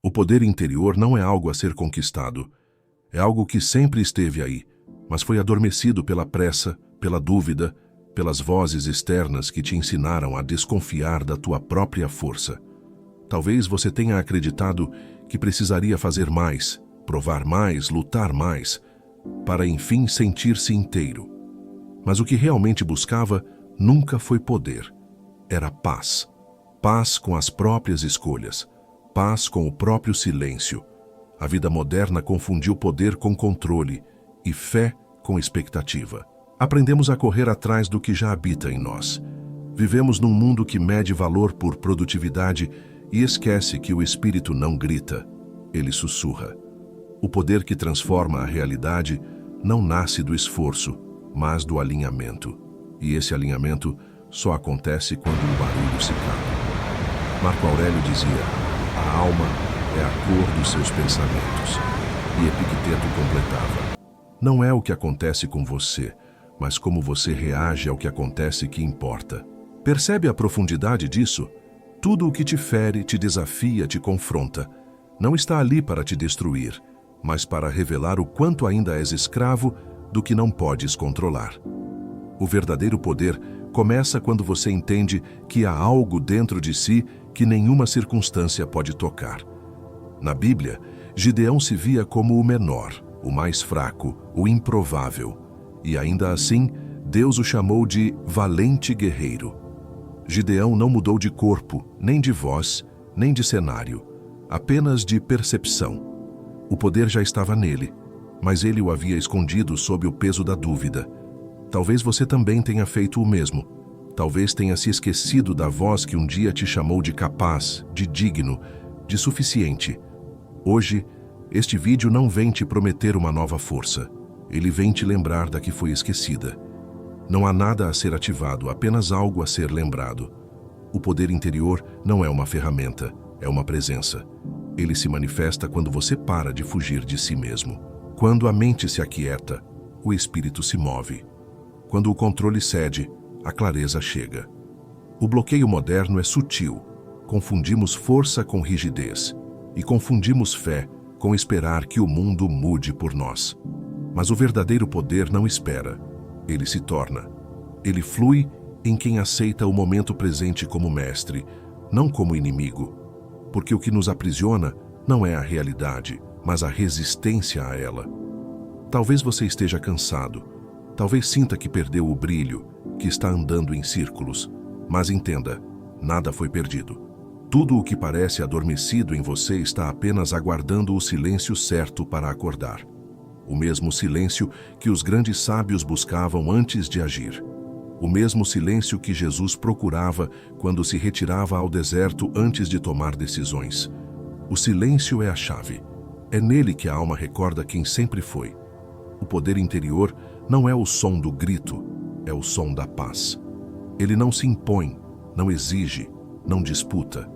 O poder interior não é algo a ser conquistado. É algo que sempre esteve aí, mas foi adormecido pela pressa, pela dúvida, pelas vozes externas que te ensinaram a desconfiar da tua própria força. Talvez você tenha acreditado que precisaria fazer mais, provar mais, lutar mais, para enfim sentir-se inteiro. Mas o que realmente buscava nunca foi poder. Era paz. Paz com as próprias escolhas. Paz com o próprio silêncio. A vida moderna confundiu poder com controle e fé com expectativa. Aprendemos a correr atrás do que já habita em nós. Vivemos num mundo que mede valor por produtividade e esquece que o espírito não grita, ele sussurra. O poder que transforma a realidade não nasce do esforço, mas do alinhamento. E esse alinhamento só acontece quando o barulho se cala. Marco Aurélio dizia: a alma é a cor dos seus pensamentos. E Epicteto completava: não é o que acontece com você, mas como você reage ao que acontece que importa. Percebe a profundidade disso? Tudo o que te fere, te desafia, te confronta, não está ali para te destruir, mas para revelar o quanto ainda és escravo do que não podes controlar. O verdadeiro poder começa quando você entende que há algo dentro de si que nenhuma circunstância pode tocar. Na Bíblia, Gideão se via como o menor, o mais fraco, o improvável. E ainda assim, Deus o chamou de valente guerreiro. Gideão não mudou de corpo, nem de voz, nem de cenário, apenas de percepção. O poder já estava nele, mas ele o havia escondido sob o peso da dúvida. Talvez você também tenha feito o mesmo. Talvez tenha se esquecido da voz que um dia te chamou de capaz, de digno, de suficiente. Hoje, este vídeo não vem te prometer uma nova força. Ele vem te lembrar da que foi esquecida. Não há nada a ser ativado, apenas algo a ser lembrado. O poder interior não é uma ferramenta, é uma presença. Ele se manifesta quando você para de fugir de si mesmo. Quando a mente se aquieta, o espírito se move. Quando o controle cede, a clareza chega. O bloqueio moderno é sutil. Confundimos força com rigidez e confundimos fé com esperar que o mundo mude por nós. Mas o verdadeiro poder não espera. Ele se torna. Ele flui em quem aceita o momento presente como mestre, não como inimigo. Porque o que nos aprisiona não é a realidade, mas a resistência a ela. Talvez você esteja cansado. Talvez sinta que perdeu o brilho, que está andando em círculos. Mas entenda, nada foi perdido. Tudo o que parece adormecido em você está apenas aguardando o silêncio certo para acordar. O mesmo silêncio que os grandes sábios buscavam antes de agir. O mesmo silêncio que Jesus procurava quando se retirava ao deserto antes de tomar decisões. O silêncio é a chave. É nele que a alma recorda quem sempre foi. O poder interior não é o som do grito, é o som da paz. Ele não se impõe, não exige, não disputa.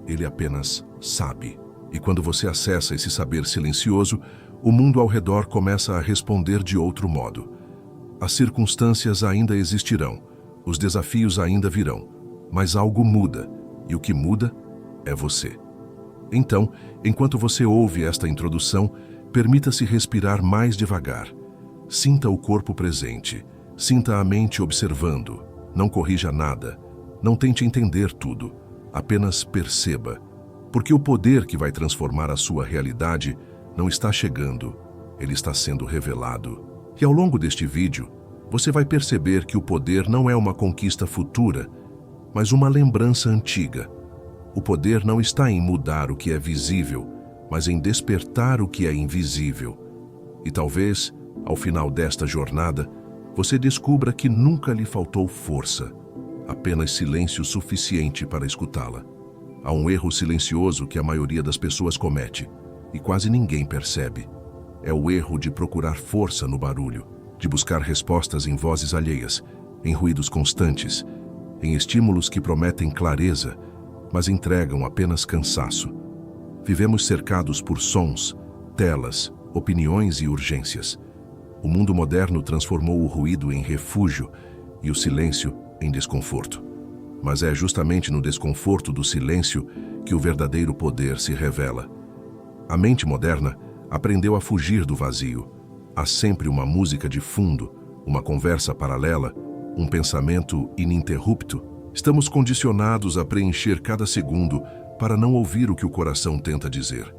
Ele apenas sabe. E quando você acessa esse saber silencioso, o mundo ao redor começa a responder de outro modo. As circunstâncias ainda existirão, os desafios ainda virão, mas algo muda, e o que muda é você. Então, enquanto você ouve esta introdução, permita-se respirar mais devagar. Sinta o corpo presente, sinta a mente observando, não corrija nada, não tente entender tudo, apenas perceba, porque o poder que vai transformar a sua realidade não está chegando, ele está sendo revelado. E ao longo deste vídeo, você vai perceber que o poder não é uma conquista futura, mas uma lembrança antiga. O poder não está em mudar o que é visível, mas em despertar o que é invisível. E talvez, ao final desta jornada, você descubra que nunca lhe faltou força, apenas silêncio suficiente para escutá-la. Há um erro silencioso que a maioria das pessoas comete, e quase ninguém percebe. É o erro de procurar força no barulho, de buscar respostas em vozes alheias, em ruídos constantes, em estímulos que prometem clareza, mas entregam apenas cansaço. Vivemos cercados por sons, telas, opiniões e urgências. O mundo moderno transformou o ruído em refúgio e o silêncio em desconforto. Mas é justamente no desconforto do silêncio que o verdadeiro poder se revela. A mente moderna aprendeu a fugir do vazio. Há sempre uma música de fundo, uma conversa paralela, um pensamento ininterrupto. Estamos condicionados a preencher cada segundo para não ouvir o que o coração tenta dizer.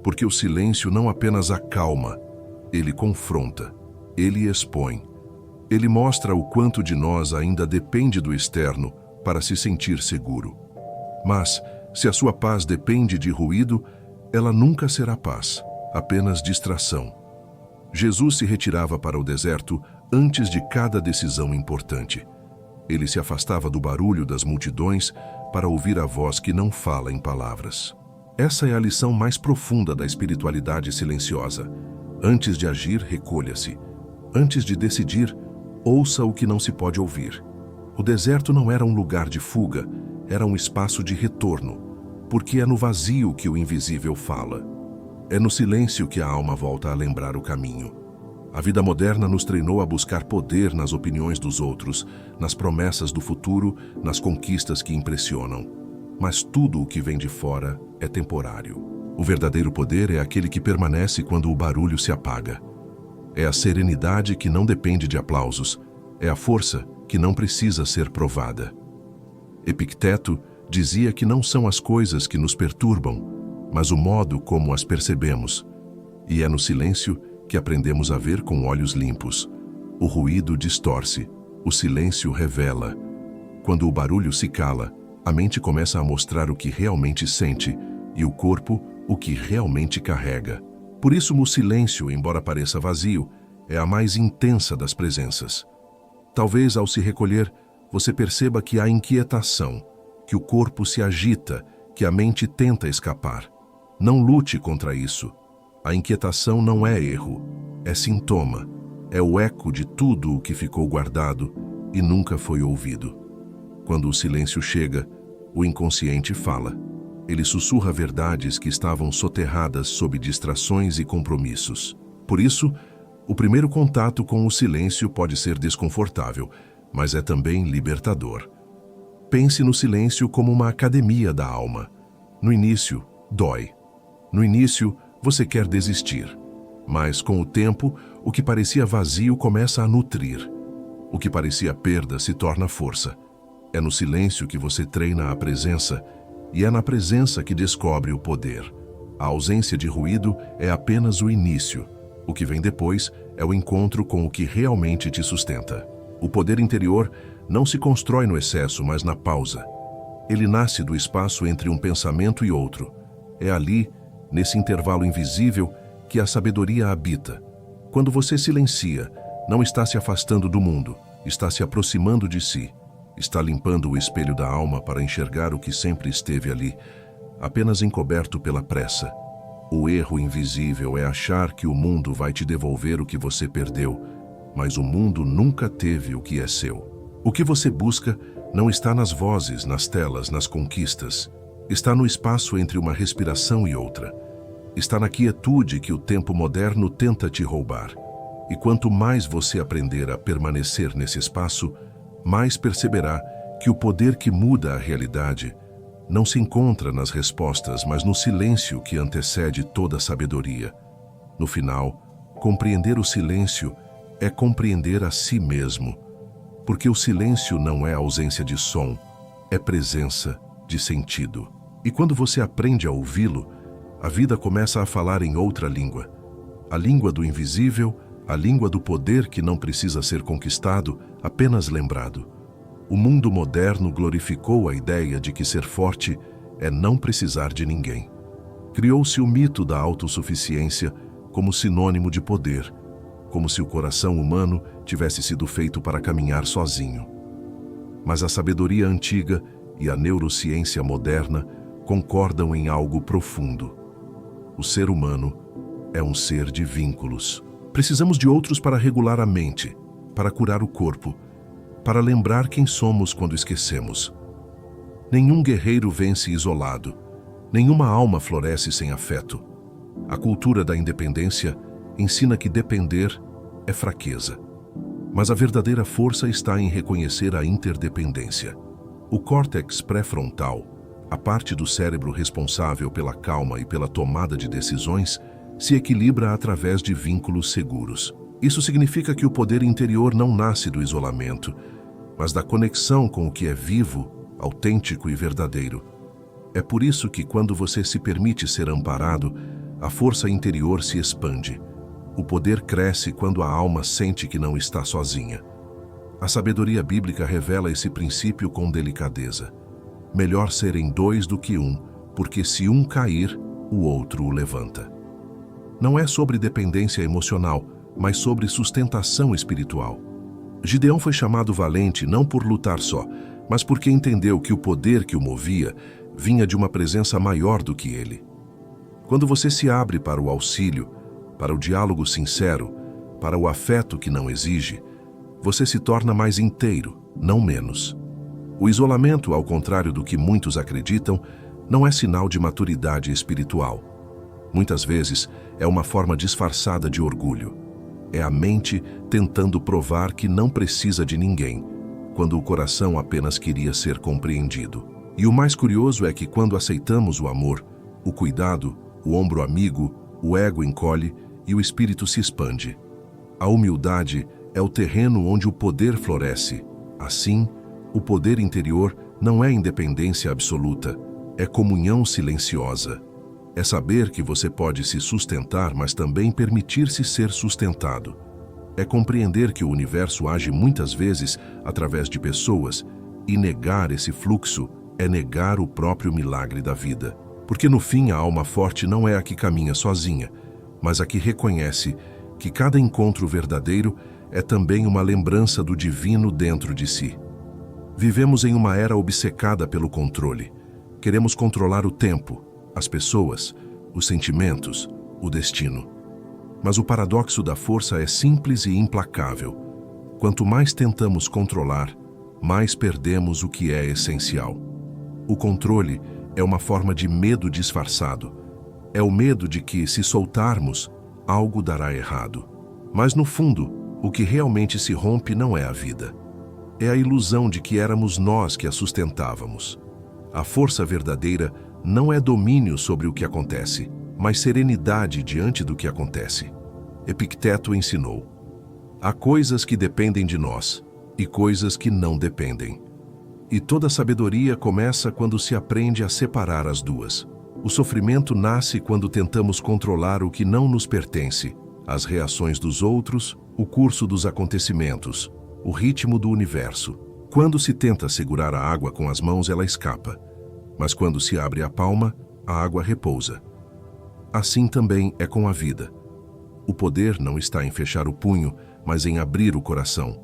Porque o silêncio não apenas acalma, ele confronta, ele expõe. Ele mostra o quanto de nós ainda depende do externo para se sentir seguro. Mas, se a sua paz depende de ruído, ela nunca será paz, apenas distração. Jesus se retirava para o deserto antes de cada decisão importante. Ele se afastava do barulho das multidões para ouvir a voz que não fala em palavras. Essa é a lição mais profunda da espiritualidade silenciosa. Antes de agir, recolha-se. Antes de decidir, ouça o que não se pode ouvir. O deserto não era um lugar de fuga, era um espaço de retorno, porque é no vazio que o invisível fala. É no silêncio que a alma volta a lembrar o caminho. A vida moderna nos treinou a buscar poder nas opiniões dos outros, nas promessas do futuro, nas conquistas que impressionam. Mas tudo o que vem de fora é temporário. O verdadeiro poder é aquele que permanece quando o barulho se apaga. É a serenidade que não depende de aplausos, é a força que não precisa ser provada. Epicteto dizia que não são as coisas que nos perturbam, mas o modo como as percebemos. E é no silêncio que aprendemos a ver com olhos limpos. O ruído distorce, o silêncio revela. Quando o barulho se cala, a mente começa a mostrar o que realmente sente e o corpo o que realmente carrega. Por isso, o silêncio, embora pareça vazio, é a mais intensa das presenças. Talvez, ao se recolher, você perceba que há inquietação, que o corpo se agita, que a mente tenta escapar. Não lute contra isso. A inquietação não é erro, é sintoma, é o eco de tudo o que ficou guardado e nunca foi ouvido. Quando o silêncio chega, o inconsciente fala. Ele sussurra verdades que estavam soterradas sob distrações e compromissos. Por isso, o primeiro contato com o silêncio pode ser desconfortável, mas é também libertador. Pense no silêncio como uma academia da alma. No início, dói. No início, você quer desistir. Mas, com o tempo, o que parecia vazio começa a nutrir. O que parecia perda se torna força. É no silêncio que você treina a presença, e é na presença que descobre o poder. A ausência de ruído é apenas o início. O que vem depois é o encontro com o que realmente te sustenta. O poder interior não se constrói no excesso, mas na pausa. Ele nasce do espaço entre um pensamento e outro. É ali, nesse intervalo invisível, que a sabedoria habita. Quando você silencia, não está se afastando do mundo, está se aproximando de si. Está limpando o espelho da alma para enxergar o que sempre esteve ali, apenas encoberto pela pressa. O erro invisível é achar que o mundo vai te devolver o que você perdeu, mas o mundo nunca teve o que é seu. O que você busca não está nas vozes, nas telas, nas conquistas. Está no espaço entre uma respiração e outra. Está na quietude que o tempo moderno tenta te roubar. E quanto mais você aprender a permanecer nesse espaço, mais perceberá que o poder que muda a realidade não se encontra nas respostas, mas no silêncio que antecede toda a sabedoria. No final, compreender o silêncio é compreender a si mesmo, porque o silêncio não é ausência de som, é presença de sentido. E quando você aprende a ouvi-lo, a vida começa a falar em outra língua. A língua do invisível, a língua do poder que não precisa ser conquistado, apenas lembrado. O mundo moderno glorificou a ideia de que ser forte é não precisar de ninguém. Criou-se o mito da autossuficiência como sinônimo de poder, como se o coração humano tivesse sido feito para caminhar sozinho. Mas a sabedoria antiga e a neurociência moderna concordam em algo profundo. O ser humano é um ser de vínculos. Precisamos de outros para regular a mente, para curar o corpo, para lembrar quem somos quando esquecemos. Nenhum guerreiro vence isolado, nenhuma alma floresce sem afeto. A cultura da independência ensina que depender é fraqueza. Mas a verdadeira força está em reconhecer a interdependência. O córtex pré-frontal, a parte do cérebro responsável pela calma e pela tomada de decisões, se equilibra através de vínculos seguros. Isso significa que o poder interior não nasce do isolamento, mas da conexão com o que é vivo, autêntico e verdadeiro. É por isso que, quando você se permite ser amparado, a força interior se expande. O poder cresce quando a alma sente que não está sozinha. A sabedoria bíblica revela esse princípio com delicadeza. Melhor serem dois do que um, porque se um cair, o outro o levanta. Não é sobre dependência emocional, mas sobre sustentação espiritual. Gideão foi chamado valente não por lutar só, mas porque entendeu que o poder que o movia vinha de uma presença maior do que ele. Quando você se abre para o auxílio, para o diálogo sincero, para o afeto que não exige, você se torna mais inteiro, não menos. O isolamento, ao contrário do que muitos acreditam, não é sinal de maturidade espiritual. Muitas vezes é uma forma disfarçada de orgulho. É a mente tentando provar que não precisa de ninguém, quando o coração apenas queria ser compreendido. E o mais curioso é que quando aceitamos o amor, o cuidado, o ombro amigo, o ego encolhe e o espírito se expande. A humildade é o terreno onde o poder floresce. Assim, o poder interior não é independência absoluta, é comunhão silenciosa. É saber que você pode se sustentar, mas também permitir-se ser sustentado. É compreender que o universo age muitas vezes através de pessoas, e negar esse fluxo é negar o próprio milagre da vida. Porque no fim a alma forte não é a que caminha sozinha, mas a que reconhece que cada encontro verdadeiro é também uma lembrança do divino dentro de si. Vivemos em uma era obcecada pelo controle. Queremos controlar o tempo, as pessoas, os sentimentos, o destino. Mas o paradoxo da força é simples e implacável. Quanto mais tentamos controlar, mais perdemos o que é essencial. O controle é uma forma de medo disfarçado. É o medo de que, se soltarmos, algo dará errado. Mas, no fundo, o que realmente se rompe não é a vida. É a ilusão de que éramos nós que a sustentávamos. A força verdadeira não é domínio sobre o que acontece, mas serenidade diante do que acontece. Epicteto ensinou: há coisas que dependem de nós e coisas que não dependem. E toda sabedoria começa quando se aprende a separar as duas. O sofrimento nasce quando tentamos controlar o que não nos pertence, as reações dos outros, o curso dos acontecimentos, o ritmo do universo. Quando se tenta segurar a água com as mãos, ela escapa. Mas quando se abre a palma, a água repousa. Assim também é com a vida. O poder não está em fechar o punho, mas em abrir o coração.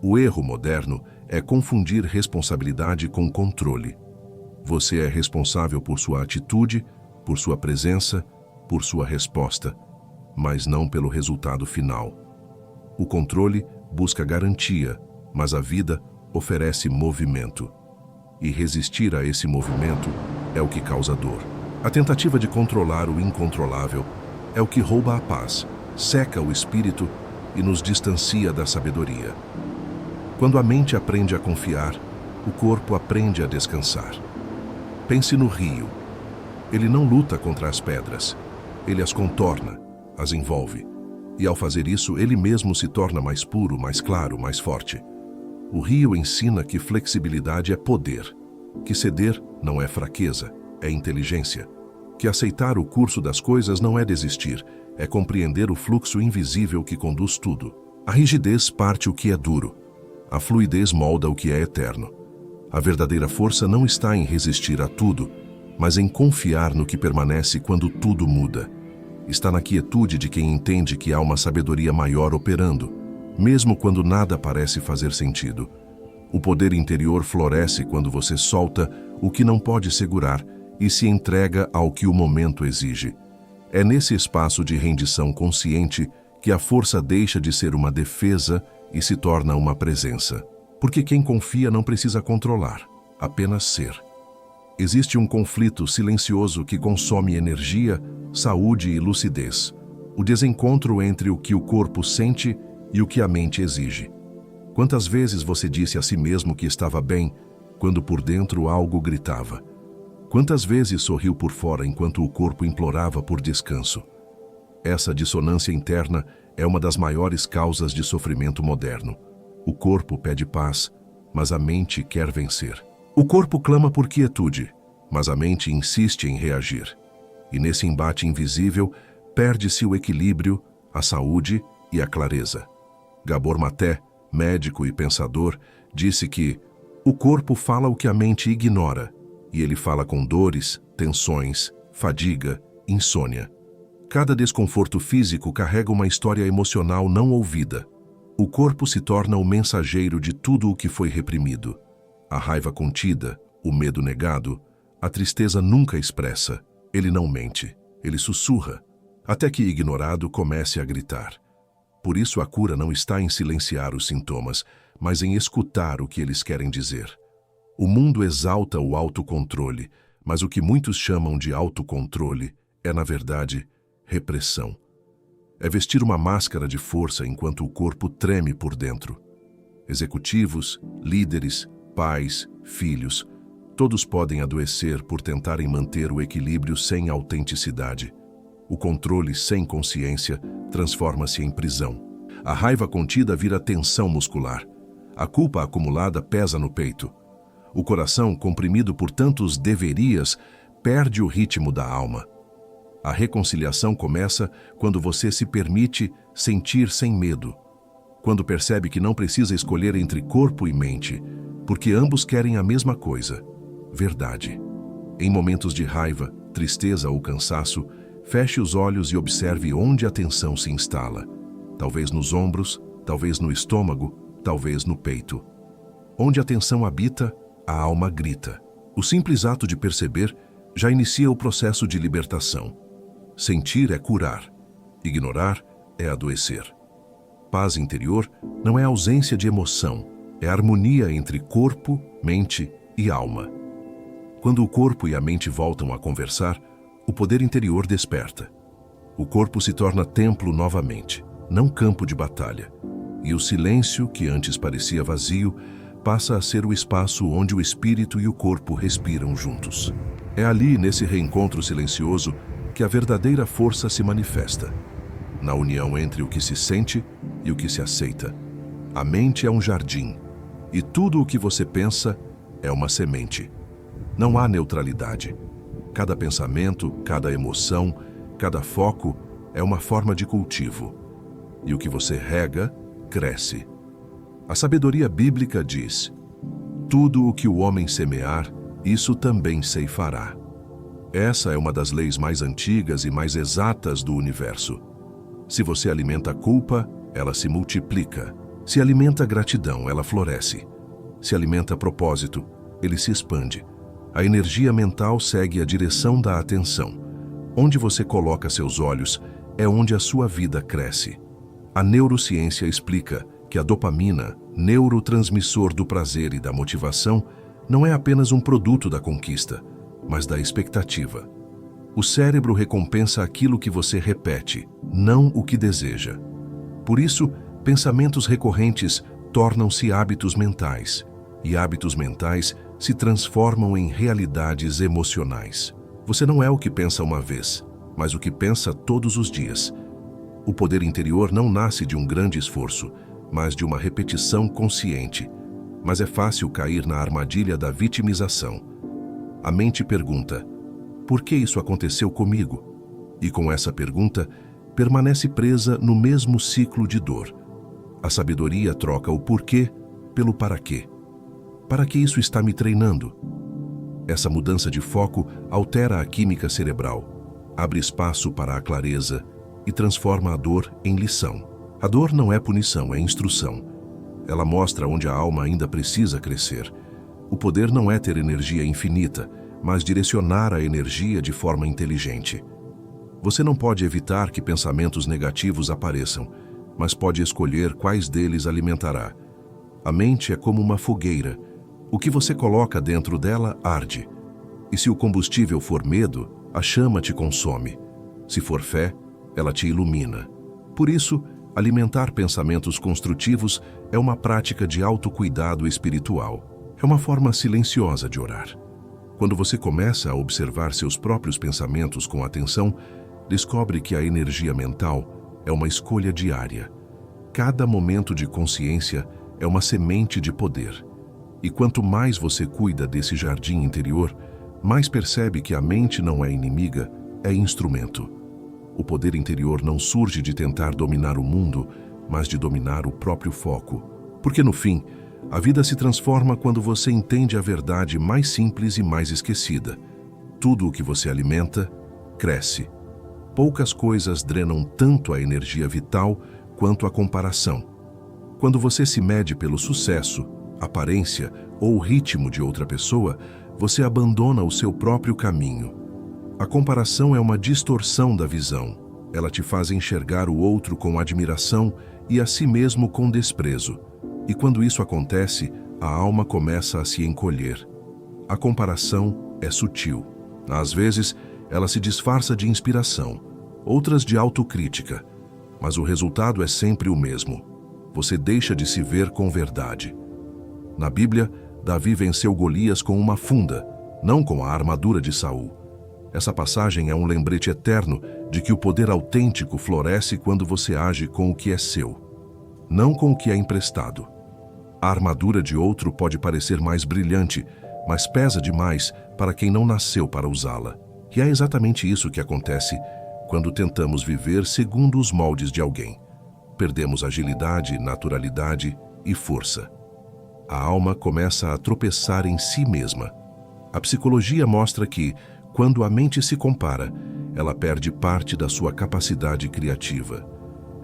O erro moderno é confundir responsabilidade com controle. Você é responsável por sua atitude, por sua presença, por sua resposta, mas não pelo resultado final. O controle busca garantia, mas a vida oferece movimento. E resistir a esse movimento é o que causa dor. A tentativa de controlar o incontrolável é o que rouba a paz, seca o espírito e nos distancia da sabedoria. Quando a mente aprende a confiar, o corpo aprende a descansar. Pense no rio. Ele não luta contra as pedras, ele as contorna, as envolve. E ao fazer isso, ele mesmo se torna mais puro, mais claro, mais forte. O rio ensina que flexibilidade é poder, que ceder não é fraqueza, é inteligência, que aceitar o curso das coisas não é desistir, é compreender o fluxo invisível que conduz tudo. A rigidez parte o que é duro, a fluidez molda o que é eterno. A verdadeira força não está em resistir a tudo, mas em confiar no que permanece quando tudo muda. Está na quietude de quem entende que há uma sabedoria maior operando, mesmo quando nada parece fazer sentido. O poder interior floresce quando você solta o que não pode segurar e se entrega ao que o momento exige. É nesse espaço de rendição consciente que a força deixa de ser uma defesa e se torna uma presença. Porque quem confia não precisa controlar, apenas ser. Existe um conflito silencioso que consome energia, saúde e lucidez. O desencontro entre o que o corpo sente e o que a mente exige. Quantas vezes você disse a si mesmo que estava bem, quando por dentro algo gritava? Quantas vezes sorriu por fora enquanto o corpo implorava por descanso? Essa dissonância interna é uma das maiores causas de sofrimento moderno. O corpo pede paz, mas a mente quer vencer. O corpo clama por quietude, mas a mente insiste em reagir. E nesse embate invisível, perde-se o equilíbrio, a saúde e a clareza. Gabor Maté, médico e pensador, disse que o corpo fala o que a mente ignora, e ele fala com dores, tensões, fadiga, insônia. Cada desconforto físico carrega uma história emocional não ouvida. O corpo se torna o mensageiro de tudo o que foi reprimido. A raiva contida, o medo negado, a tristeza nunca expressa. Ele não mente, ele sussurra, até que ignorado comece a gritar. Por isso a cura não está em silenciar os sintomas, mas em escutar o que eles querem dizer. O mundo exalta o autocontrole, mas o que muitos chamam de autocontrole é, na verdade, repressão. É vestir uma máscara de força enquanto o corpo treme por dentro. Executivos, líderes, pais, filhos, todos podem adoecer por tentarem manter o equilíbrio sem autenticidade. O controle sem consciência transforma-se em prisão. A raiva contida vira tensão muscular. A culpa acumulada pesa no peito. O coração, comprimido por tantos deverias, perde o ritmo da alma. A reconciliação começa quando você se permite sentir sem medo. Quando percebe que não precisa escolher entre corpo e mente, porque ambos querem a mesma coisa: verdade. Em momentos de raiva, tristeza ou cansaço, feche os olhos e observe onde a tensão se instala. Talvez nos ombros, talvez no estômago, talvez no peito. Onde a tensão habita, a alma grita. O simples ato de perceber já inicia o processo de libertação. Sentir é curar. Ignorar é adoecer. Paz interior não é ausência de emoção, é harmonia entre corpo, mente e alma. Quando o corpo e a mente voltam a conversar, o poder interior desperta. O corpo se torna templo novamente, não campo de batalha. E o silêncio, que antes parecia vazio, passa a ser o espaço onde o espírito e o corpo respiram juntos. É ali, nesse reencontro silencioso, que a verdadeira força se manifesta. Na união entre o que se sente e o que se aceita. A mente é um jardim, e tudo o que você pensa é uma semente. Não há neutralidade. Cada pensamento, cada emoção, cada foco é uma forma de cultivo. E o que você rega, cresce. A sabedoria bíblica diz: tudo o que o homem semear, isso também ceifará. Essa é uma das leis mais antigas e mais exatas do universo. Se você alimenta a culpa, ela se multiplica. Se alimenta a gratidão, ela floresce. Se alimenta propósito, ele se expande. A energia mental segue a direção da atenção. Onde você coloca seus olhos é onde a sua vida cresce. A neurociência explica que a dopamina, neurotransmissor do prazer e da motivação, não é apenas um produto da conquista, mas da expectativa. O cérebro recompensa aquilo que você repete, não o que deseja. Por isso, pensamentos recorrentes tornam-se hábitos mentais, e hábitos mentais se transformam em realidades emocionais. Você não é o que pensa uma vez, mas o que pensa todos os dias. O poder interior não nasce de um grande esforço, mas de uma repetição consciente. Mas é fácil cair na armadilha da vitimização. A mente pergunta: por que isso aconteceu comigo? E com essa pergunta, permanece presa no mesmo ciclo de dor. A sabedoria troca o porquê pelo para quê. Para que isso está me treinando? Essa mudança de foco altera a química cerebral, abre espaço para a clareza e transforma a dor em lição. A dor não é punição, é instrução. Ela mostra onde a alma ainda precisa crescer. O poder não é ter energia infinita, mas direcionar a energia de forma inteligente. Você não pode evitar que pensamentos negativos apareçam, mas pode escolher quais deles alimentará. A mente é como uma fogueira. O que você coloca dentro dela arde. E se o combustível for medo, a chama te consome. Se for fé, ela te ilumina. Por isso, alimentar pensamentos construtivos é uma prática de autocuidado espiritual. É uma forma silenciosa de orar. Quando você começa a observar seus próprios pensamentos com atenção, descobre que a energia mental é uma escolha diária. Cada momento de consciência é uma semente de poder. E quanto mais você cuida desse jardim interior, mais percebe que a mente não é inimiga, é instrumento. O poder interior não surge de tentar dominar o mundo, mas de dominar o próprio foco. Porque no fim, a vida se transforma quando você entende a verdade mais simples e mais esquecida. Tudo o que você alimenta, cresce. Poucas coisas drenam tanto a energia vital quanto a comparação. Quando você se mede pelo sucesso, aparência ou ritmo de outra pessoa, você abandona o seu próprio caminho. A comparação é uma distorção da visão. Ela te faz enxergar o outro com admiração e a si mesmo com desprezo. E quando isso acontece, a alma começa a se encolher. A comparação é sutil. Às vezes, ela se disfarça de inspiração, outras de autocrítica. Mas o resultado é sempre o mesmo. Você deixa de se ver com verdade. Na Bíblia, Davi venceu Golias com uma funda, não com a armadura de Saul. Essa passagem é um lembrete eterno de que o poder autêntico floresce quando você age com o que é seu, não com o que é emprestado. A armadura de outro pode parecer mais brilhante, mas pesa demais para quem não nasceu para usá-la. E é exatamente isso que acontece quando tentamos viver segundo os moldes de alguém. Perdemos agilidade, naturalidade e força. A alma começa a tropeçar em si mesma. A psicologia mostra que, quando a mente se compara, ela perde parte da sua capacidade criativa.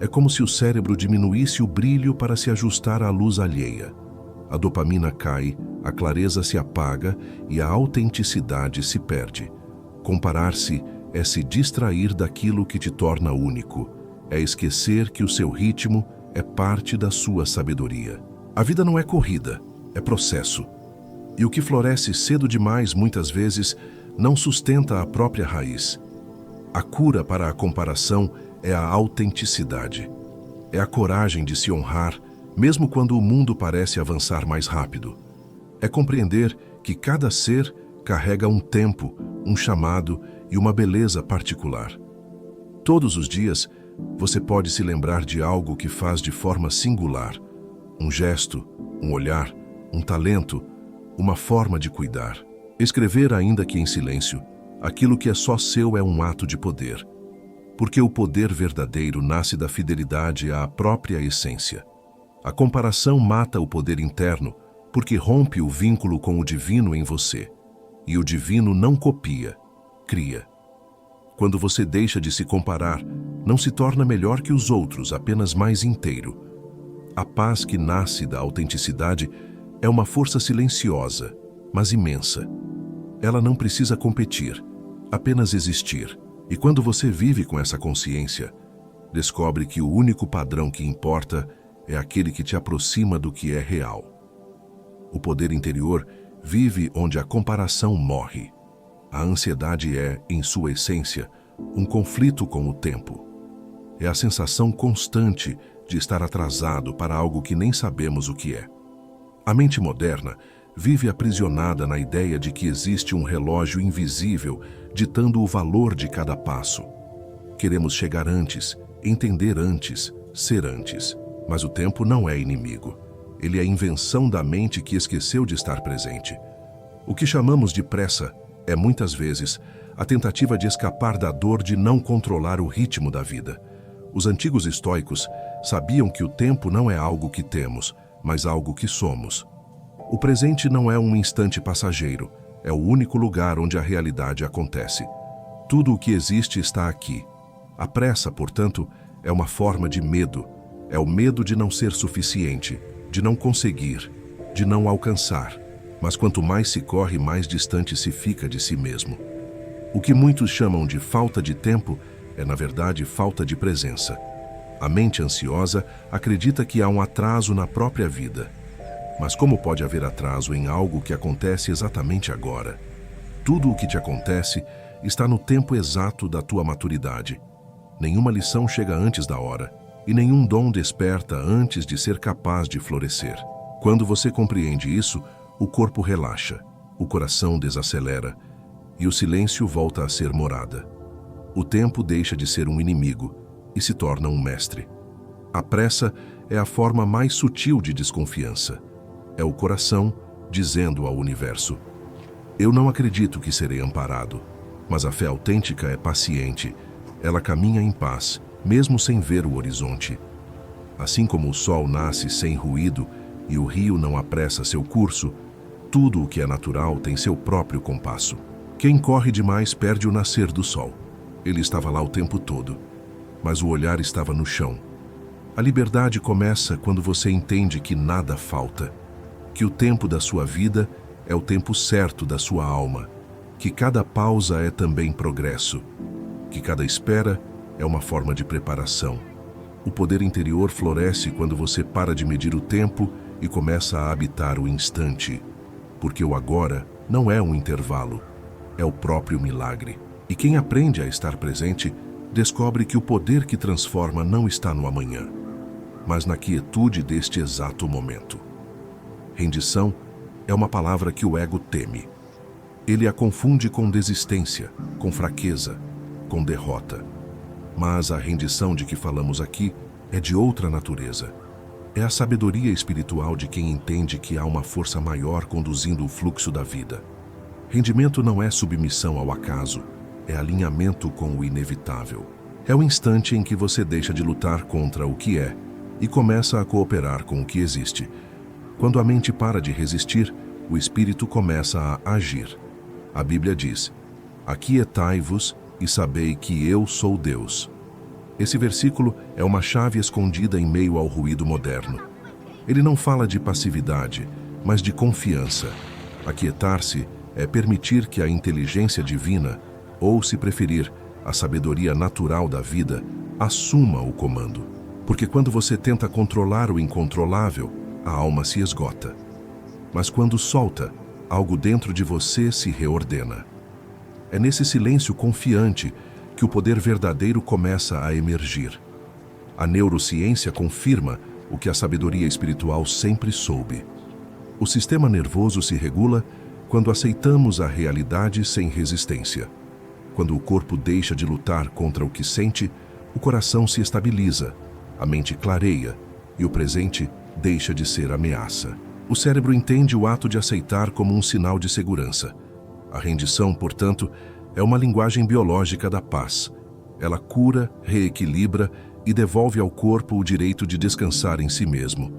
É como se o cérebro diminuísse o brilho para se ajustar à luz alheia. A dopamina cai, a clareza se apaga e a autenticidade se perde. Comparar-se é se distrair daquilo que te torna único. É esquecer que o seu ritmo é parte da sua sabedoria. A vida não é corrida, é processo. E o que floresce cedo demais, muitas vezes, não sustenta a própria raiz. A cura para a comparação é a autenticidade. É a coragem de se honrar, mesmo quando o mundo parece avançar mais rápido. É compreender que cada ser carrega um tempo, um chamado e uma beleza particular. Todos os dias, você pode se lembrar de algo que faz de forma singular. Um gesto, um olhar, um talento, uma forma de cuidar. Escrever, ainda que em silêncio, aquilo que é só seu é um ato de poder. Porque o poder verdadeiro nasce da fidelidade à própria essência. A comparação mata o poder interno, porque rompe o vínculo com o divino em você. E o divino não copia, cria. Quando você deixa de se comparar, não se torna melhor que os outros, apenas mais inteiro. A paz que nasce da autenticidade é uma força silenciosa, mas imensa. Ela não precisa competir, apenas existir. E quando você vive com essa consciência, descobre que o único padrão que importa é aquele que te aproxima do que é real. O poder interior vive onde a comparação morre. A ansiedade é, em sua essência, um conflito com o tempo. É a sensação constante de estar atrasado para algo que nem sabemos o que é. A mente moderna vive aprisionada na ideia de que existe um relógio invisível ditando o valor de cada passo. Queremos chegar antes, entender antes, ser antes. Mas o tempo não é inimigo. Ele é invenção da mente que esqueceu de estar presente. O que chamamos de pressa é, muitas vezes, a tentativa de escapar da dor de não controlar o ritmo da vida. Os antigos estoicos sabiam que o tempo não é algo que temos, mas algo que somos. O presente não é um instante passageiro, é o único lugar onde a realidade acontece. Tudo o que existe está aqui. A pressa, portanto, é uma forma de medo. É o medo de não ser suficiente, de não conseguir, de não alcançar. Mas quanto mais se corre, mais distante se fica de si mesmo. O que muitos chamam de falta de tempo é, na verdade, falta de presença. A mente ansiosa acredita que há um atraso na própria vida. Mas como pode haver atraso em algo que acontece exatamente agora? Tudo o que te acontece está no tempo exato da tua maturidade. Nenhuma lição chega antes da hora, e nenhum dom desperta antes de ser capaz de florescer. Quando você compreende isso, o corpo relaxa. o coração desacelera e o silêncio volta a ser morada. O tempo deixa de ser um inimigo e se torna um mestre. A pressa é a forma mais sutil de desconfiança. É o coração dizendo ao universo: eu não acredito que serei amparado, mas a fé autêntica é paciente. Ela caminha em paz, mesmo sem ver o horizonte. Assim como o sol nasce sem ruído e o rio não apressa seu curso, tudo o que é natural tem seu próprio compasso. Quem corre demais perde o nascer do sol. Ele estava lá o tempo todo, mas o olhar estava no chão. A liberdade começa quando você entende que nada falta, que o tempo da sua vida é o tempo certo da sua alma, que cada pausa é também progresso, que cada espera é uma forma de preparação. O poder interior floresce quando você para de medir o tempo e começa a habitar o instante, porque o agora não é um intervalo, é o próprio milagre. E quem aprende a estar presente, descobre que o poder que transforma não está no amanhã, mas na quietude deste exato momento. Rendição é uma palavra que o ego teme. Ele a confunde com desistência, com fraqueza, com derrota. Mas a rendição de que falamos aqui é de outra natureza. É a sabedoria espiritual de quem entende que há uma força maior conduzindo o fluxo da vida. Rendimento não é submissão ao acaso, é alinhamento com o inevitável. É o instante em que você deixa de lutar contra o que é e começa a cooperar com o que existe. Quando a mente para de resistir, o espírito começa a agir. A Bíblia diz: aquietai-vos e sabei que eu sou Deus. Esse versículo é uma chave escondida em meio ao ruído moderno. Ele não fala de passividade, mas de confiança. Aquietar-se é permitir que a inteligência divina, ou, se preferir, a sabedoria natural da vida, assuma o comando. Porque quando você tenta controlar o incontrolável, a alma se esgota. Mas quando solta, algo dentro de você se reordena. É nesse silêncio confiante que o poder verdadeiro começa a emergir. A neurociência confirma o que a sabedoria espiritual sempre soube. O sistema nervoso se regula quando aceitamos a realidade sem resistência. Quando o corpo deixa de lutar contra o que sente, o coração se estabiliza, a mente clareia e o presente deixa de ser ameaça. O cérebro entende o ato de aceitar como um sinal de segurança. A rendição, portanto, é uma linguagem biológica da paz. Ela cura, reequilibra e devolve ao corpo o direito de descansar em si mesmo.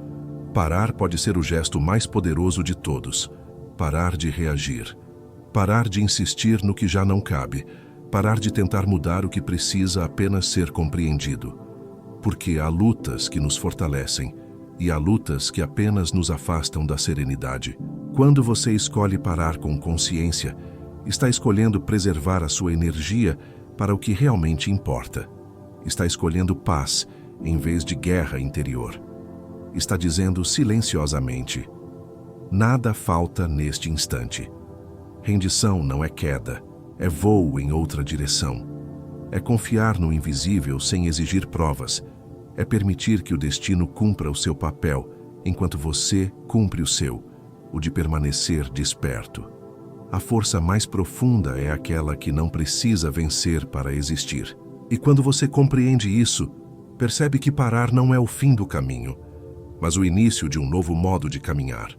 Parar pode ser o gesto mais poderoso de todos. Parar de reagir. Parar de insistir no que já não cabe. Parar de tentar mudar o que precisa apenas ser compreendido. Porque há lutas que nos fortalecem e há lutas que apenas nos afastam da serenidade. Quando você escolhe parar com consciência, está escolhendo preservar a sua energia para o que realmente importa. Está escolhendo paz em vez de guerra interior. Está dizendo silenciosamente: nada falta neste instante. Rendição não é queda, é voo em outra direção. É confiar no invisível sem exigir provas. É permitir que o destino cumpra o seu papel, enquanto você cumpre o seu, o de permanecer desperto. A força mais profunda é aquela que não precisa vencer para existir. E quando você compreende isso, percebe que parar não é o fim do caminho, mas o início de um novo modo de caminhar.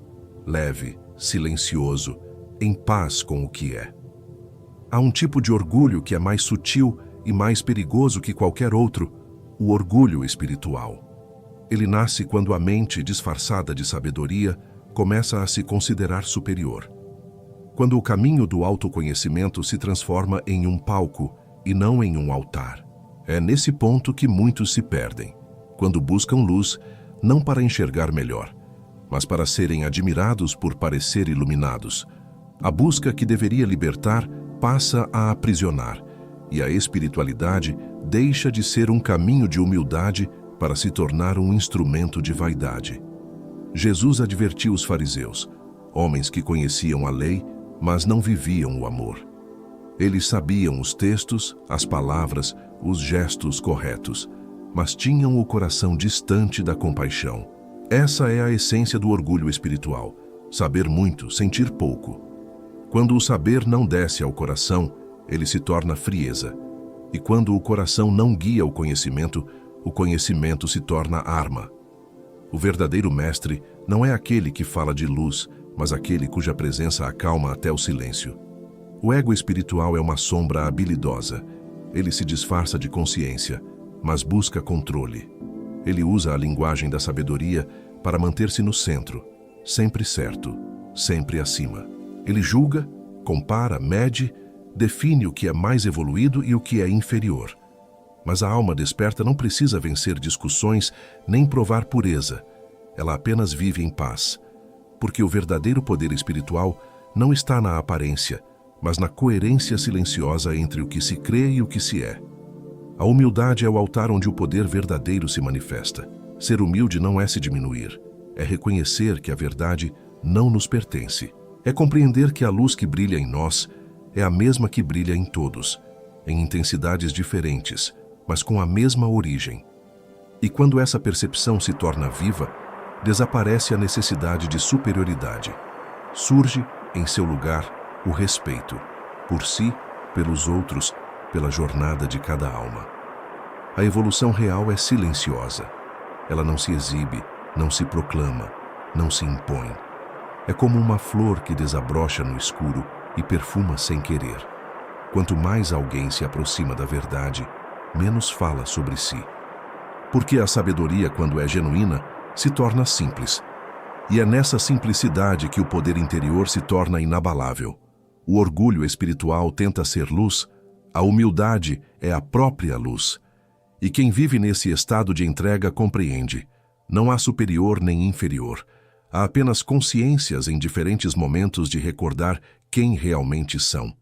Leve, silencioso, em paz com o que é. Há um tipo de orgulho que é mais sutil e mais perigoso que qualquer outro: o orgulho espiritual. Ele nasce quando a mente, disfarçada de sabedoria, começa a se considerar superior. Quando o caminho do autoconhecimento se transforma em um palco e não em um altar. É nesse ponto que muitos se perdem, quando buscam luz, não para enxergar melhor, mas para serem admirados por parecer iluminados. A busca que deveria libertar passa a aprisionar, e a espiritualidade deixa de ser um caminho de humildade para se tornar um instrumento de vaidade. Jesus advertiu os fariseus, homens que conheciam a lei, mas não viviam o amor. Eles sabiam os textos, as palavras, os gestos corretos, mas tinham o coração distante da compaixão. Essa é a essência do orgulho espiritual: saber muito, sentir pouco. Quando o saber não desce ao coração, ele se torna frieza. E quando o coração não guia o conhecimento se torna arma. O verdadeiro mestre não é aquele que fala de luz, mas aquele cuja presença acalma até o silêncio. O ego espiritual é uma sombra habilidosa. Ele se disfarça de consciência, mas busca controle. Ele usa a linguagem da sabedoria para manter-se no centro, sempre certo, sempre acima. Ele julga, compara, mede, define o que é mais evoluído e o que é inferior. Mas a alma desperta não precisa vencer discussões nem provar pureza. Ela apenas vive em paz. Porque o verdadeiro poder espiritual não está na aparência, mas na coerência silenciosa entre o que se crê e o que se é. A humildade é o altar onde o poder verdadeiro se manifesta. Ser humilde não é se diminuir, é reconhecer que a verdade não nos pertence. É compreender que a luz que brilha em nós é a mesma que brilha em todos, em intensidades diferentes, mas com a mesma origem. E quando essa percepção se torna viva, desaparece a necessidade de superioridade. Surge, em seu lugar, o respeito, por si, pelos outros, pela jornada de cada alma. A evolução real é silenciosa. Ela não se exibe, não se proclama, não se impõe. É como uma flor que desabrocha no escuro e perfuma sem querer. Quanto mais alguém se aproxima da verdade, menos fala sobre si. Porque a sabedoria, quando é genuína, se torna simples. E é nessa simplicidade que o poder interior se torna inabalável. O orgulho espiritual tenta ser luz, a humildade é a própria luz. E quem vive nesse estado de entrega compreende. Não há superior nem inferior. Há apenas consciências em diferentes momentos de recordar quem realmente são.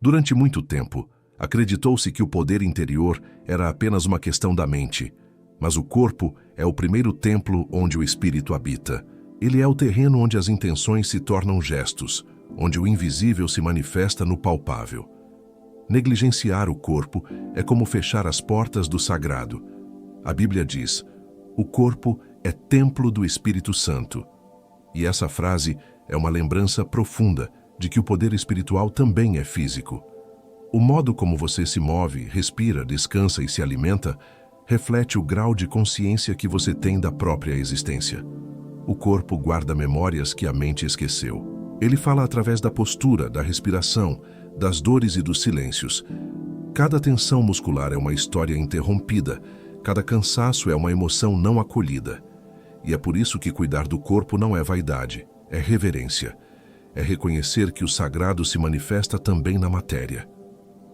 Durante muito tempo, acreditou-se que o poder interior era apenas uma questão da mente, mas o corpo é o primeiro templo onde o espírito habita. Ele é o terreno onde as intenções se tornam gestos, onde o invisível se manifesta no palpável. Negligenciar o corpo é como fechar as portas do sagrado. A Bíblia diz: o corpo é templo do Espírito Santo. E essa frase é uma lembrança profunda de que o poder espiritual também é físico. O modo como você se move, respira, descansa e se alimenta reflete o grau de consciência que você tem da própria existência. O corpo guarda memórias que a mente esqueceu. Ele fala através da postura, da respiração, das dores e dos silêncios. Cada tensão muscular é uma história interrompida, cada cansaço é uma emoção não acolhida. E é por isso que cuidar do corpo não é vaidade, é reverência. É reconhecer que o sagrado se manifesta também na matéria.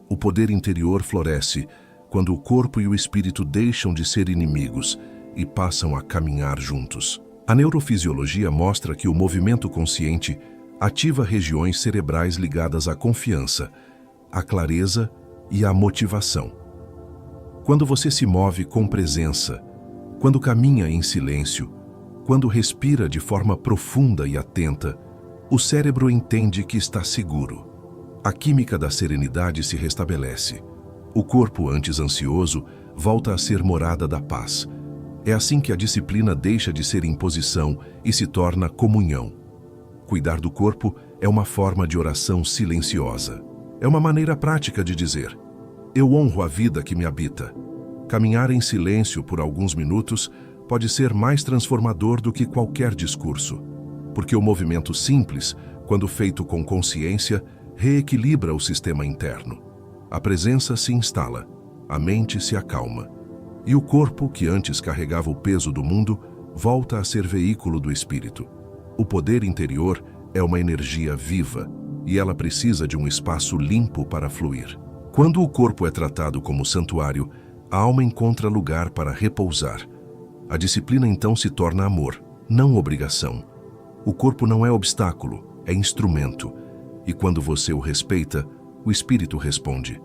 O poder interior floresce quando o corpo e o espírito deixam de ser inimigos e passam a caminhar juntos. A neurofisiologia mostra que o movimento consciente ativa regiões cerebrais ligadas à confiança, à clareza e à motivação. Quando você se move com presença, quando caminha em silêncio, quando respira de forma profunda e atenta, o cérebro entende que está seguro. A química da serenidade se restabelece. O corpo, antes ansioso, volta a ser morada da paz. É assim que a disciplina deixa de ser imposição e se torna comunhão. Cuidar do corpo é uma forma de oração silenciosa. É uma maneira prática de dizer: eu honro a vida que me habita. Caminhar em silêncio por alguns minutos pode ser mais transformador do que qualquer discurso, porque o movimento simples, quando feito com consciência, reequilibra o sistema interno. A presença se instala, a mente se acalma, e o corpo, que antes carregava o peso do mundo, volta a ser veículo do espírito. O poder interior é uma energia viva, e ela precisa de um espaço limpo para fluir. Quando o corpo é tratado como santuário, a alma encontra lugar para repousar. A disciplina então se torna amor, não obrigação. O corpo não é obstáculo, é instrumento. E quando você o respeita, o espírito responde.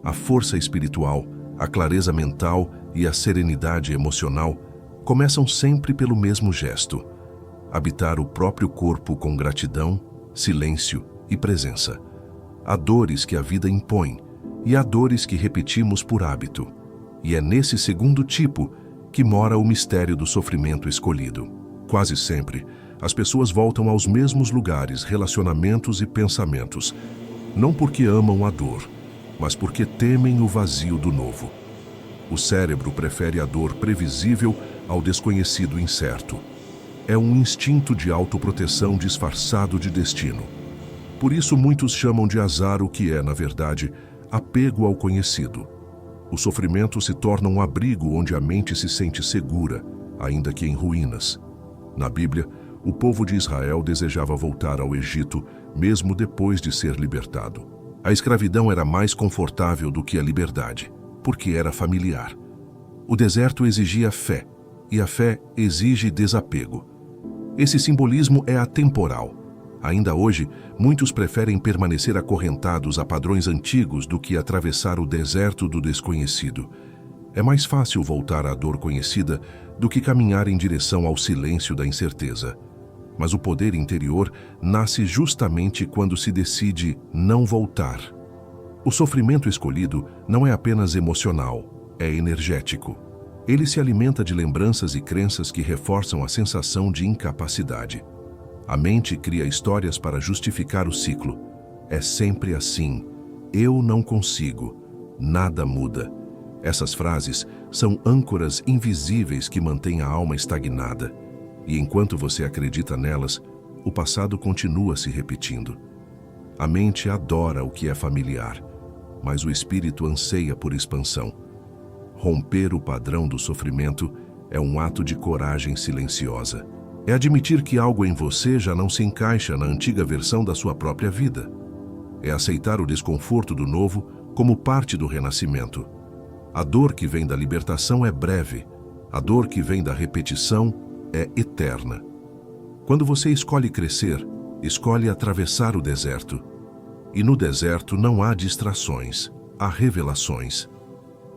A força espiritual, a clareza mental e a serenidade emocional começam sempre pelo mesmo gesto: habitar o próprio corpo com gratidão, silêncio e presença. Há dores que a vida impõe e há dores que repetimos por hábito. E é nesse segundo tipo que mora o mistério do sofrimento escolhido. Quase sempre, as pessoas voltam aos mesmos lugares, relacionamentos e pensamentos, não porque amam a dor, mas porque temem o vazio do novo. O cérebro prefere a dor previsível ao desconhecido incerto. É um instinto de autoproteção disfarçado de destino. Por isso muitos chamam de azar o que é, na verdade, apego ao conhecido. O sofrimento se torna um abrigo onde a mente se sente segura, ainda que em ruínas. Na Bíblia, o povo de Israel desejava voltar ao Egito, mesmo depois de ser libertado. A escravidão era mais confortável do que a liberdade, porque era familiar. O deserto exigia fé, e a fé exige desapego. Esse simbolismo é atemporal. Ainda hoje, muitos preferem permanecer acorrentados a padrões antigos do que atravessar o deserto do desconhecido. É mais fácil voltar à dor conhecida do que caminhar em direção ao silêncio da incerteza. Mas o poder interior nasce justamente quando se decide não voltar. O sofrimento escolhido não é apenas emocional, é energético. Ele se alimenta de lembranças e crenças que reforçam a sensação de incapacidade. A mente cria histórias para justificar o ciclo. É sempre assim. Eu não consigo. Nada muda. Essas frases são âncoras invisíveis que mantêm a alma estagnada. E enquanto você acredita nelas, o passado continua se repetindo. A mente adora o que é familiar, mas o espírito anseia por expansão. Romper o padrão do sofrimento é um ato de coragem silenciosa. É admitir que algo em você já não se encaixa na antiga versão da sua própria vida. É aceitar o desconforto do novo como parte do renascimento. A dor que vem da libertação é breve. A dor que vem da repetição é eterna. Quando você escolhe crescer, escolhe atravessar o deserto. E no deserto não há distrações, há revelações.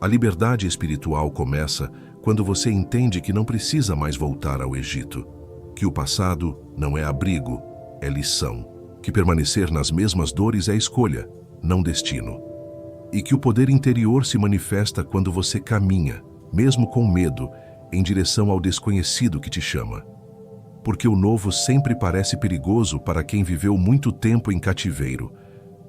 A liberdade espiritual começa quando você entende que não precisa mais voltar ao Egito, que o passado não é abrigo, é lição, que permanecer nas mesmas dores é escolha, não destino, e que o poder interior se manifesta quando você caminha, mesmo com medo, em direção ao desconhecido que te chama. Porque o novo sempre parece perigoso para quem viveu muito tempo em cativeiro,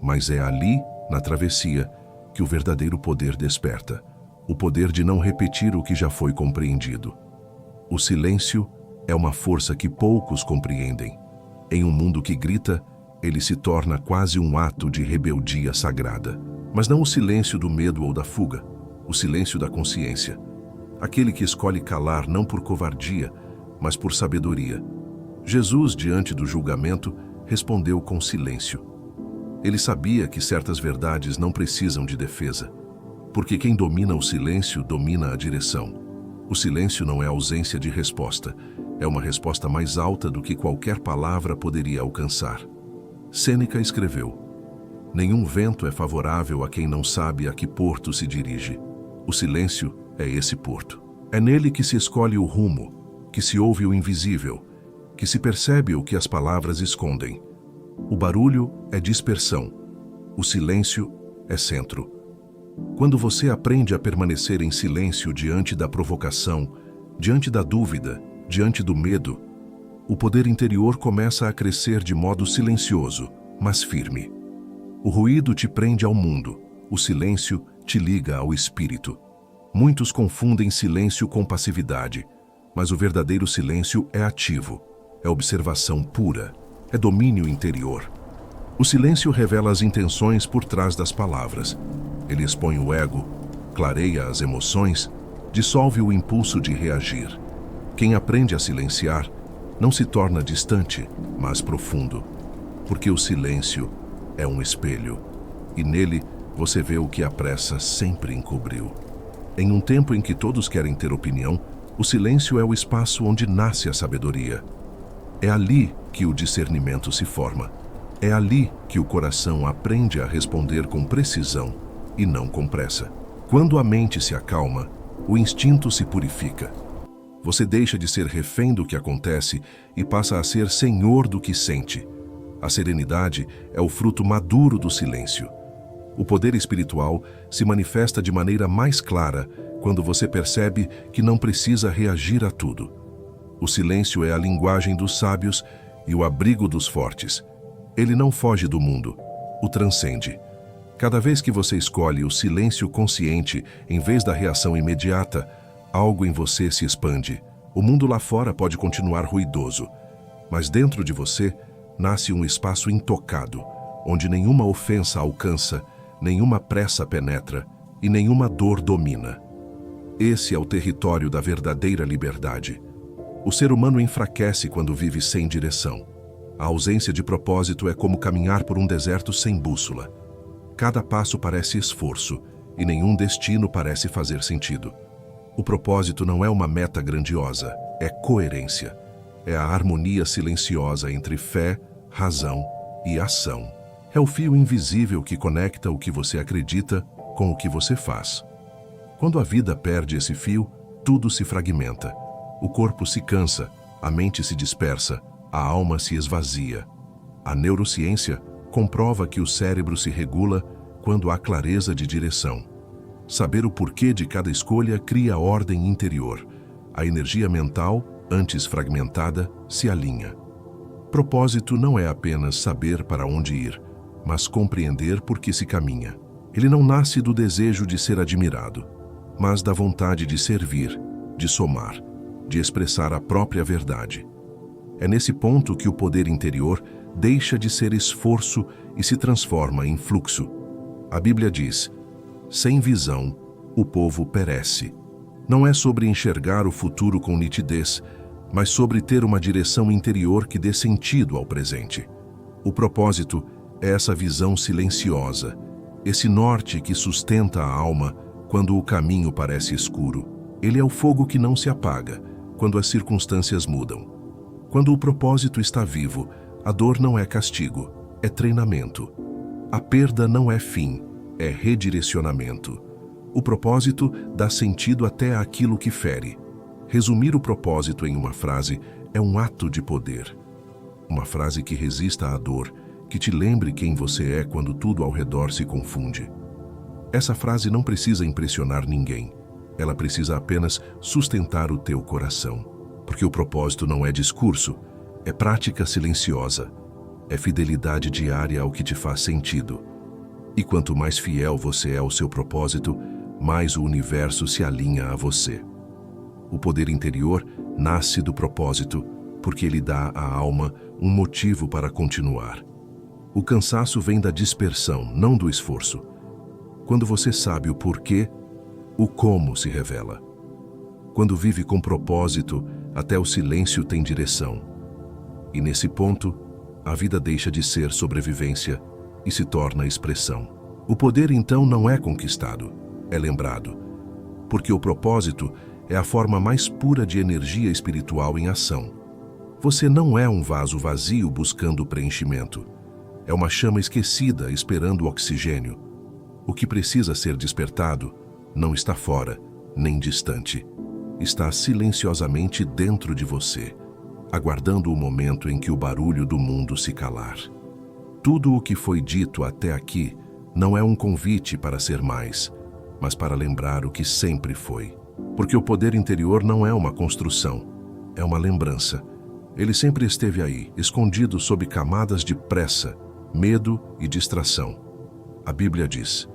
mas é ali, na travessia, que o verdadeiro poder desperta, o poder de não repetir o que já foi compreendido. O silêncio é uma força que poucos compreendem. Em um mundo que grita, ele se torna quase um ato de rebeldia sagrada. Mas não o silêncio do medo ou da fuga, o silêncio da consciência. Aquele que escolhe calar não por covardia, mas por sabedoria. Jesus, diante do julgamento, respondeu com silêncio. Ele sabia que certas verdades não precisam de defesa, porque quem domina o silêncio domina a direção. O silêncio não é ausência de resposta, é uma resposta mais alta do que qualquer palavra poderia alcançar. Sêneca escreveu: nenhum vento é favorável a quem não sabe a que porto se dirige. O silêncio é esse porto. É nele que se escolhe o rumo, que se ouve o invisível, que se percebe o que as palavras escondem. O barulho é dispersão, o silêncio é centro. Quando você aprende a permanecer em silêncio diante da provocação, diante da dúvida, diante do medo, o poder interior começa a crescer de modo silencioso, mas firme. O ruído te prende ao mundo, o silêncio te liga ao espírito. Muitos confundem silêncio com passividade, mas o verdadeiro silêncio é ativo, é observação pura, é domínio interior. O silêncio revela as intenções por trás das palavras. Ele expõe o ego, clareia as emoções, dissolve o impulso de reagir. Quem aprende a silenciar não se torna distante, mas profundo, porque o silêncio é um espelho, e nele você vê o que a pressa sempre encobriu. Em um tempo em que todos querem ter opinião, o silêncio é o espaço onde nasce a sabedoria. É ali que o discernimento se forma. É ali que o coração aprende a responder com precisão e não com pressa. Quando a mente se acalma, o instinto se purifica. Você deixa de ser refém do que acontece e passa a ser senhor do que sente. A serenidade é o fruto maduro do silêncio. O poder espiritual se manifesta de maneira mais clara quando você percebe que não precisa reagir a tudo. O silêncio é a linguagem dos sábios e o abrigo dos fortes. Ele não foge do mundo, o transcende. Cada vez que você escolhe o silêncio consciente em vez da reação imediata, algo em você se expande. O mundo lá fora pode continuar ruidoso, mas dentro de você nasce um espaço intocado, onde nenhuma ofensa alcança, nenhuma pressa penetra e nenhuma dor domina. Esse é o território da verdadeira liberdade. O ser humano enfraquece quando vive sem direção. A ausência de propósito é como caminhar por um deserto sem bússola. Cada passo parece esforço e nenhum destino parece fazer sentido. O propósito não é uma meta grandiosa, é coerência. É a harmonia silenciosa entre fé, razão e ação. É o fio invisível que conecta o que você acredita com o que você faz. Quando a vida perde esse fio, tudo se fragmenta. O corpo se cansa, a mente se dispersa, a alma se esvazia. A neurociência comprova que o cérebro se regula quando há clareza de direção. Saber o porquê de cada escolha cria ordem interior. A energia mental, antes fragmentada, se alinha. Propósito não é apenas saber para onde ir, mas compreender por que se caminha. Ele não nasce do desejo de ser admirado, mas da vontade de servir, de somar, de expressar a própria verdade. É nesse ponto que o poder interior deixa de ser esforço e se transforma em fluxo. A Bíblia diz: sem visão, o povo perece. Não é sobre enxergar o futuro com nitidez, mas sobre ter uma direção interior que dê sentido ao presente. O propósito é essa visão silenciosa, esse norte que sustenta a alma quando o caminho parece escuro. Ele é o fogo que não se apaga quando as circunstâncias mudam. Quando o propósito está vivo, a dor não é castigo, é treinamento. A perda não é fim, é redirecionamento. O propósito dá sentido até àquilo que fere. Resumir o propósito em uma frase é um ato de poder. Uma frase que resista à dor, que te lembre quem você é quando tudo ao redor se confunde. Essa frase não precisa impressionar ninguém. Ela precisa apenas sustentar o teu coração. Porque o propósito não é discurso, é prática silenciosa. É fidelidade diária ao que te faz sentido. E quanto mais fiel você é ao seu propósito, mais o universo se alinha a você. O poder interior nasce do propósito, porque ele dá à alma um motivo para continuar. O cansaço vem da dispersão, não do esforço. Quando você sabe o porquê, o como se revela. Quando vive com propósito, até o silêncio tem direção. E nesse ponto, a vida deixa de ser sobrevivência e se torna expressão. O poder então não é conquistado, é lembrado. Porque o propósito é a forma mais pura de energia espiritual em ação. Você não é um vaso vazio buscando preenchimento. É uma chama esquecida esperando o oxigênio. O que precisa ser despertado não está fora, nem distante. Está silenciosamente dentro de você, aguardando o momento em que o barulho do mundo se calar. Tudo o que foi dito até aqui não é um convite para ser mais, mas para lembrar o que sempre foi. Porque o poder interior não é uma construção, é uma lembrança. Ele sempre esteve aí, escondido sob camadas de pressa, medo e distração. A Bíblia diz: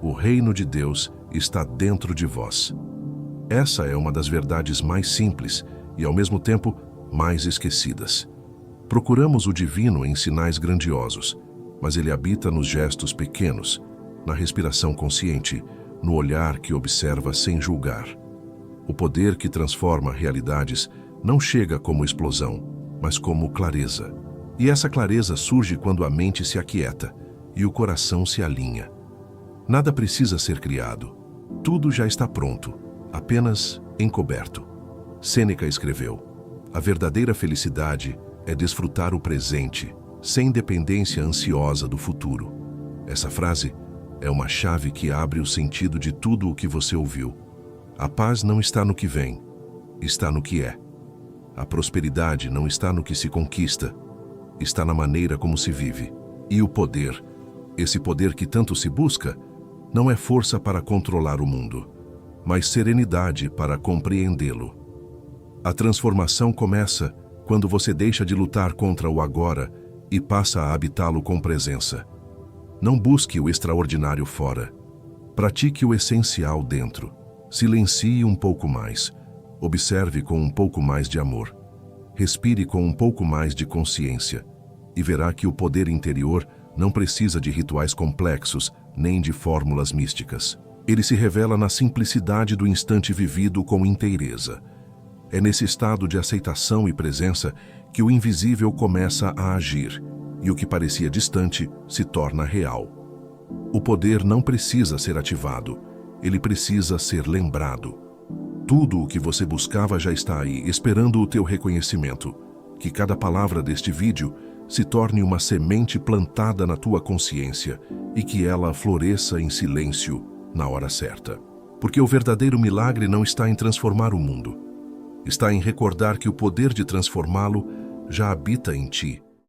o reino de Deus está dentro de vós. Essa é uma das verdades mais simples e, ao mesmo tempo, mais esquecidas. Procuramos o divino em sinais grandiosos, mas ele habita nos gestos pequenos, na respiração consciente, no olhar que observa sem julgar. O poder que transforma realidades não chega como explosão, mas como clareza. E essa clareza surge quando a mente se aquieta e o coração se alinha. Nada precisa ser criado. Tudo já está pronto, apenas encoberto. Sêneca escreveu: a verdadeira felicidade é desfrutar o presente, sem dependência ansiosa do futuro. Essa frase é uma chave que abre o sentido de tudo o que você ouviu. A paz não está no que vem, está no que é. A prosperidade não está no que se conquista, está na maneira como se vive. E o poder, esse poder que tanto se busca, não é força para controlar o mundo, mas serenidade para compreendê-lo. A transformação começa quando você deixa de lutar contra o agora e passa a habitá-lo com presença. Não busque o extraordinário fora. Pratique o essencial dentro. Silencie um pouco mais. Observe com um pouco mais de amor. Respire com um pouco mais de consciência. E verá que o poder interior não precisa de rituais complexos, nem de fórmulas místicas. Ele se revela na simplicidade do instante vivido com inteireza. É nesse estado de aceitação e presença que o invisível começa a agir, e o que parecia distante se torna real. O poder não precisa ser ativado, ele precisa ser lembrado. Tudo o que você buscava já está aí, esperando o teu reconhecimento. Que cada palavra deste vídeo se torne uma semente plantada na tua consciência e que ela floresça em silêncio na hora certa. Porque o verdadeiro milagre não está em transformar o mundo. Está em recordar que o poder de transformá-lo já habita em ti.